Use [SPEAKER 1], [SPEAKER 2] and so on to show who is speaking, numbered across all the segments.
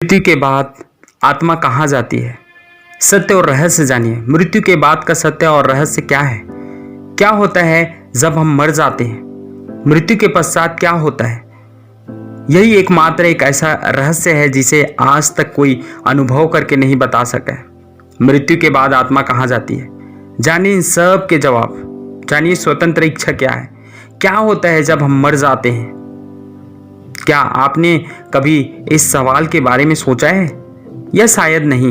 [SPEAKER 1] मृत्यु के बाद आत्मा कहाँ जाती है? सत्य और रहस्य जानिए। मृत्यु के बाद का सत्य और रहस्य क्या है? क्या होता है जब हम मर जाते हैं? मृत्यु के पश्चात क्या होता है? यही एकमात्र एक ऐसा रहस्य है जिसे आज तक कोई अनुभव करके नहीं बता सका है। मृत्यु के बाद आत्मा कहाँ जाती है? जानिए इन सब के जवाब। जानिए स्वतंत्र इच्छा क्या है? क्या होता है जब हम मर जाते हैं? क्या आपने कभी इस सवाल के बारे में सोचा है? या शायद नहीं।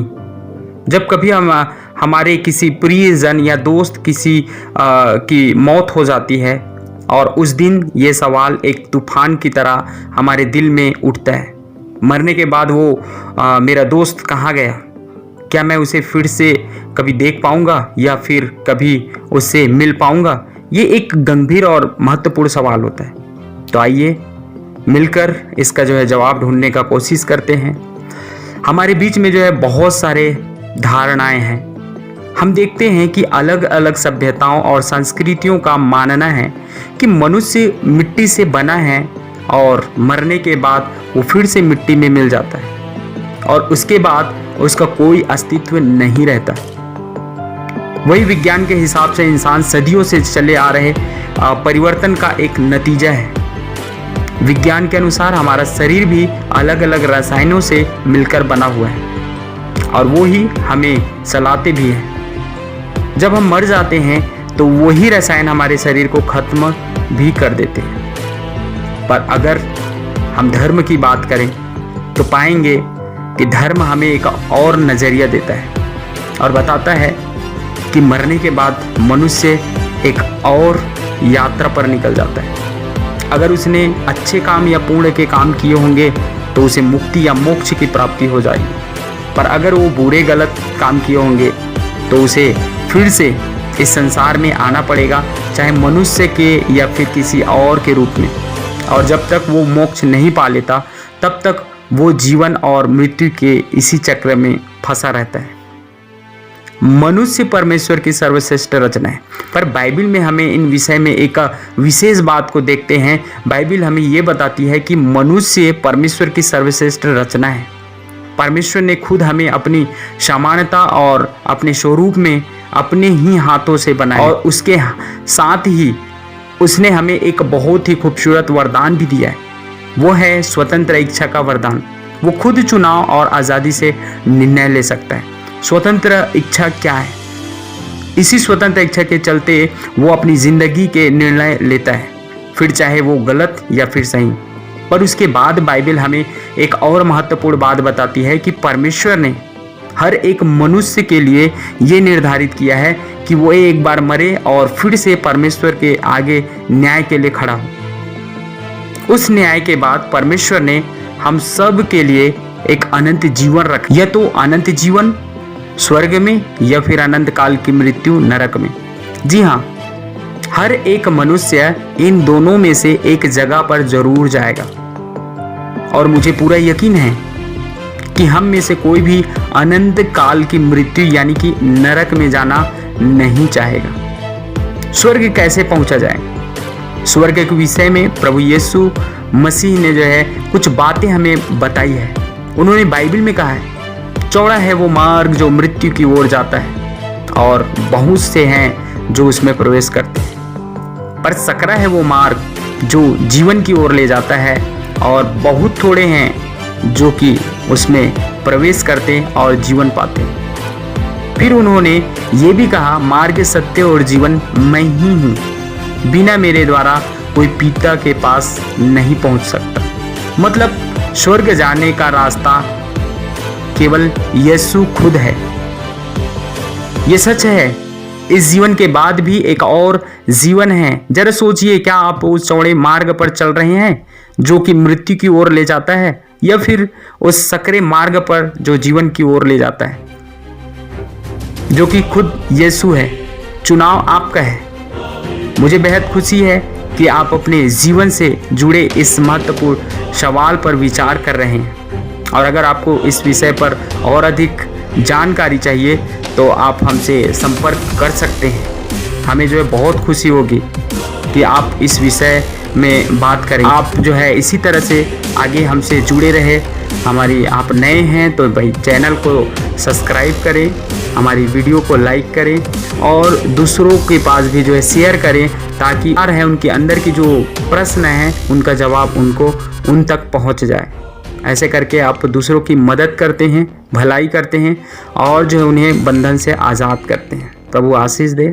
[SPEAKER 1] जब कभी हमारे किसी प्रियजन या दोस्त की मौत हो जाती है और उस दिन ये सवाल एक तूफान की तरह हमारे दिल में उठता है। मरने के बाद वो मेरा दोस्त कहाँ गया? क्या मैं उसे फिर से कभी देख पाऊंगा या फिर कभी उससे मिल पाऊंगा? ये एक गंभीर और महत्वपूर्ण सवाल होता है। तो आइए मिलकर इसका जवाब ढूंढने का कोशिश करते हैं। हमारे बीच में बहुत सारे धारणाएं हैं। हम देखते हैं कि अलग अलग सभ्यताओं और संस्कृतियों का मानना है कि मनुष्य मिट्टी से बना है और मरने के बाद वो फिर से मिट्टी में मिल जाता है और उसके बाद उसका कोई अस्तित्व नहीं रहता। वही विज्ञान के हिसाब से इंसान सदियों से चले आ रहे परिवर्तन का एक नतीजा है। विज्ञान के अनुसार हमारा शरीर भी अलग अलग रसायनों से मिलकर बना हुआ है और वो ही हमें चलाते भी हैं। जब हम मर जाते हैं तो वही रसायन हमारे शरीर को खत्म भी कर देते हैं। पर अगर हम धर्म की बात करें तो पाएंगे कि धर्म हमें एक और नज़रिया देता है और बताता है कि मरने के बाद मनुष्य एक और यात्रा पर निकल जाता है। अगर उसने अच्छे काम या पुण्य के काम किए होंगे तो उसे मुक्ति या मोक्ष की प्राप्ति हो जाएगी। पर अगर वो बुरे गलत काम किए होंगे तो उसे फिर से इस संसार में आना पड़ेगा, चाहे मनुष्य के या फिर किसी और के रूप में। और जब तक वो मोक्ष नहीं पा लेता तब तक वो जीवन और मृत्यु के इसी चक्र में फंसा रहता है। मनुष्य परमेश्वर की सर्वश्रेष्ठ रचना है, पर बाइबल में हमें इन विषय में एक विशेष बात को देखते हैं। बाइबल हमें ये बताती है कि मनुष्य परमेश्वर की सर्वश्रेष्ठ रचना है। परमेश्वर ने खुद हमें अपनी समानता और अपने स्वरूप में अपने ही हाथों से बनाया और उसके साथ ही उसने हमें एक बहुत ही खूबसूरत वरदान भी दिया है। वो है स्वतंत्र इच्छा का वरदान। वो खुद चुनाव और आज़ादी से निर्णय ले सकता है। स्वतंत्र इच्छा क्या है? इसी स्वतंत्र इच्छा के चलते वो अपनी जिंदगी के निर्णय लेता है, फिर चाहे वो गलत या फिर सही। पर उसके बाद बाइबल हमें एक और महत्वपूर्ण बात बताती है कि परमेश्वर ने हर एक मनुष्य के लिए ये निर्धारित किया है कि वो एक बार मरे और फिर से परमेश्वर के आगे न्याय के लिए खड़ा हो। उस न्याय के बाद परमेश्वर ने हम सब के लिए एक अनंत जीवन रखा। या तो अनंत जीवन स्वर्ग में या फिर अनंत काल की मृत्यु नरक में। जी हाँ, हर एक मनुष्य इन दोनों में से एक जगह पर जरूर जाएगा और मुझे पूरा यकीन है कि हम में से कोई भी अनंत काल की मृत्यु यानी कि नरक में जाना नहीं चाहेगा। स्वर्ग कैसे पहुंचा जाए? स्वर्ग के विषय में प्रभु यीशु मसीह ने कुछ बातें हमें बताई है। उन्होंने बाइबल में कहा है, चौड़ा है वो मार्ग जो मृत्यु की ओर जाता है और बहुत से हैं जो उसमें प्रवेश करते हैं, पर सकरा है वो मार्ग जो जीवन की ओर ले जाता है और बहुत थोड़े हैं जो कि उसमें प्रवेश करते और जीवन पाते हैं। फिर उन्होंने ये भी कहा, मार्ग सत्य और जीवन मैं ही हूँ, बिना मेरे द्वारा कोई पिता के पास नहीं पहुँच सकता। मतलब स्वर्ग जाने का रास्ता केवल यीशु खुद है। ये सच है। इस जीवन के बाद भी एक और जीवन है। जरा सोचिए, क्या आप उस चौड़े मार्ग पर चल रहे हैं जो कि मृत्यु की ओर ले जाता है या फिर उस सकरे मार्ग पर जो जीवन की ओर ले जाता है, जो कि खुद यीशु है? चुनाव आपका है। मुझे बेहद खुशी है कि आप अपने जीवन से जुड़े इस महत्वपूर्ण सवाल पर विचार कर रहे हैं। और अगर आपको इस विषय पर और अधिक जानकारी चाहिए तो आप हमसे संपर्क कर सकते हैं। हमें बहुत खुशी होगी कि आप इस विषय में बात करें। आप इसी तरह से आगे हमसे जुड़े रहे हमारी आप नए हैं तो भाई चैनल को सब्सक्राइब करें, हमारी वीडियो को लाइक करें और दूसरों के पास भी जो है शेयर करें, ताकि है उनके अंदर की जो प्रश्न है उनका जवाब उनको उन तक पहुंच जाए। ऐसे करके आप दूसरों की मदद करते हैं, भलाई करते हैं और जो है उन्हें बंधन से आज़ाद करते हैं। प्रभु आशीष दे।